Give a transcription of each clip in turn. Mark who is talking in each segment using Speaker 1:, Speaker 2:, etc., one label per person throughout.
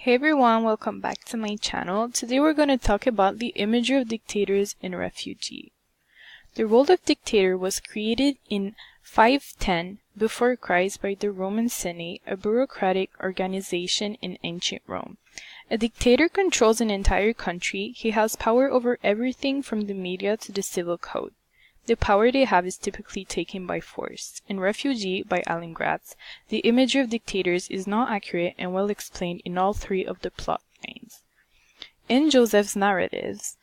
Speaker 1: Hey everyone, welcome back to my channel. Today we're going to talk about the imagery of dictators in Refugee. The role of dictator was created in 510 before Christ by the Roman Senate, a bureaucratic organization in ancient Rome. A dictator controls an entire country. He has power over everything from the media to the civil code. The power they have is typically taken by force. In Refugee by Alan Gratz, the imagery of dictators is not accurate and well explained in all three of the plot lines. In Joseph's narratives,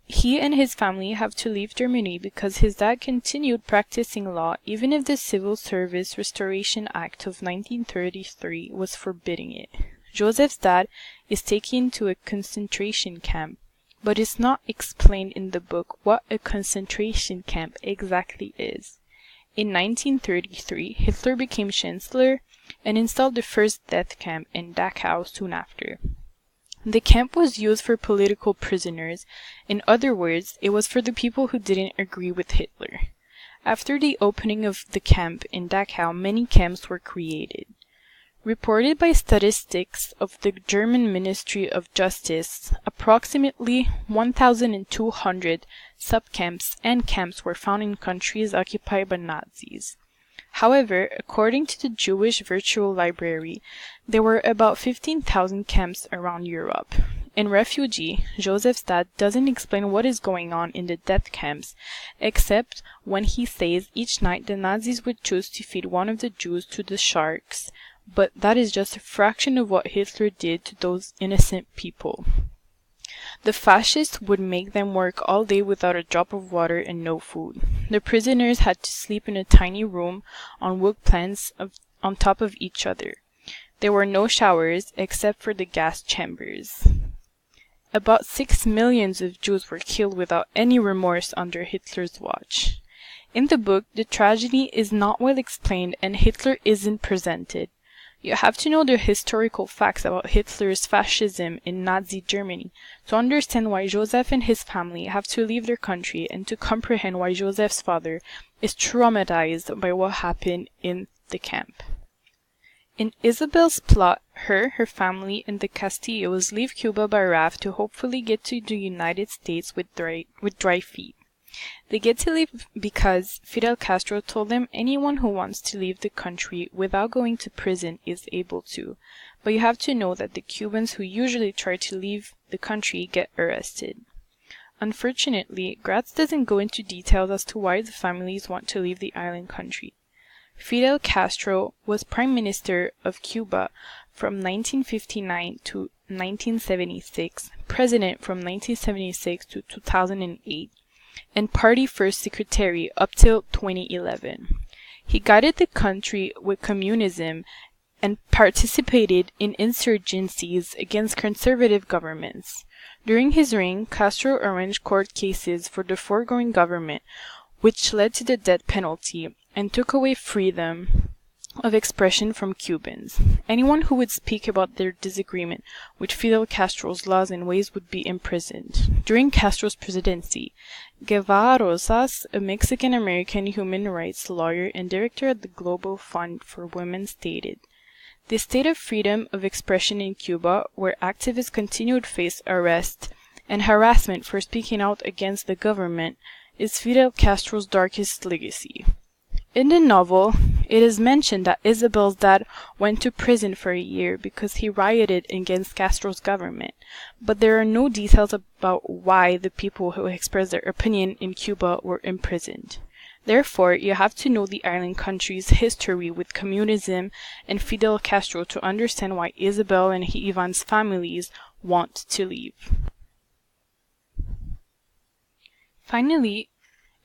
Speaker 1: he and his family have to leave Germany because his dad continued practicing law even if the Civil Service Restoration Act of 1933 was forbidding it. Joseph's dad is taken to a concentration camp, but it's not explained in the book what a concentration camp exactly is. In 1933, Hitler became Chancellor and installed the first death camp in Dachau soon after. The camp was used for political prisoners. In other words, it was for the people who didn't agree with Hitler. After the opening of the camp in Dachau, many camps were created. Reported by statistics of the German Ministry of Justice, approximately 1,200 subcamps and camps were found in countries occupied by Nazis. However, according to the Jewish Virtual Library, there were about 15,000 camps around Europe. In Refugee, Joseph's dad doesn't explain what is going on in the death camps, except when he says each night the Nazis would choose to feed one of the Jews to the sharks, but that is just a fraction of what Hitler did to those innocent people. The fascists would make them work all day without a drop of water and no food. The prisoners had to sleep in a tiny room on wood planks on top of each other. There were no showers except for the gas chambers. About 6 million of Jews were killed without any remorse under Hitler's watch. In the book, the tragedy is not well explained and Hitler isn't presented. You have to know the historical facts about Hitler's fascism in Nazi Germany to understand why Joseph and his family have to leave their country and to comprehend why Joseph's father is traumatized by what happened in the camp. In Isabel's plot, her family, and the Castillos leave Cuba by raft to hopefully get to the United States with dry feet. They get to leave because Fidel Castro told them anyone who wants to leave the country without going to prison is able to, but you have to know that the Cubans who usually try to leave the country get arrested. Unfortunately, Gratz doesn't go into details as to why the families want to leave the island country. Fidel Castro was Prime Minister of Cuba from 1959 to 1976, President from 1976 to 2008, and Party First Secretary up till 2011. He guided the country with communism and participated in insurgencies against conservative governments. During his reign, Castro arranged court cases for the foregoing government, which led to the death penalty and took away freedom of expression from Cubans. Anyone who would speak about their disagreement with Fidel Castro's laws and ways would be imprisoned. During Castro's presidency, Guevara Rosas, a Mexican-American human rights lawyer and director at the Global Fund for Women, stated, "The state of freedom of expression in Cuba, where activists continued to face arrest and harassment for speaking out against the government, is Fidel Castro's darkest legacy." In the novel, it is mentioned that Isabel's dad went to prison for a year because he rioted against Castro's government, but there are no details about why the people who expressed their opinion in Cuba were imprisoned. Therefore, you have to know the island country's history with communism and Fidel Castro to understand why Isabel and Ivan's families want to leave. Finally,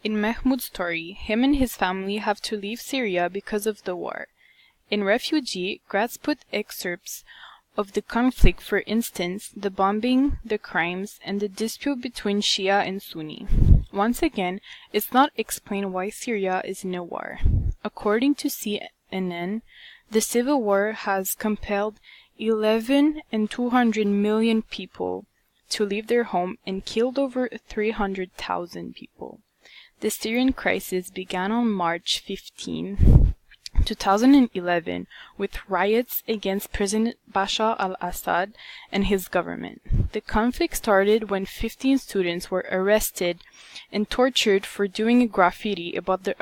Speaker 1: in Mahmoud's story, him and his family have to leave Syria because of the war. In Refugee, Gratz put excerpts of the conflict, for instance, the bombing, the crimes, and the dispute between Shia and Sunni. Once again, it's not explained why Syria is in a war. According to CNN, the civil war has compelled 11.2 million people to leave their home and killed over 300,000 people. The Syrian crisis began on March 15, 2011 with riots against President Bashar al-Assad and his government. The conflict started when 15 students were arrested and tortured for doing a graffiti about the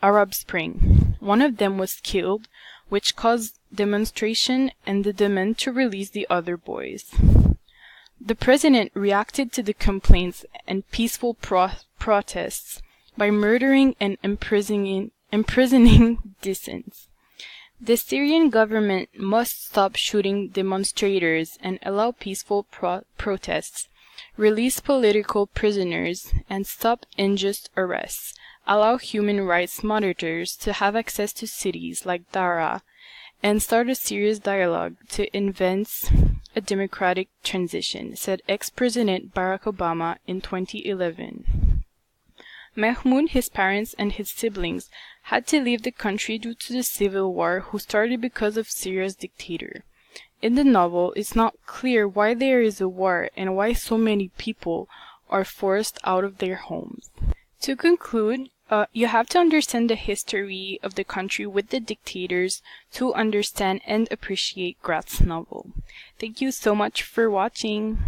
Speaker 1: Arab Spring. One of them was killed, which caused demonstration and the demand to release the other boys. The president reacted to the complaints and peaceful protests by murdering and imprisoning dissents. The Syrian government must stop shooting demonstrators and allow peaceful protests, release political prisoners, and stop unjust arrests, allow human rights monitors to have access to cities like Daraa, and start a serious dialogue to advance a democratic transition, said ex-President Barack Obama in 2011. Mahmoud, his parents, and his siblings had to leave the country due to the civil war who started because of Syria's dictator. In the novel, it's not clear why there is a war and why so many people are forced out of their homes. To conclude, you have to understand the history of the country with the dictators to understand and appreciate Gratz's novel. Thank you so much for watching.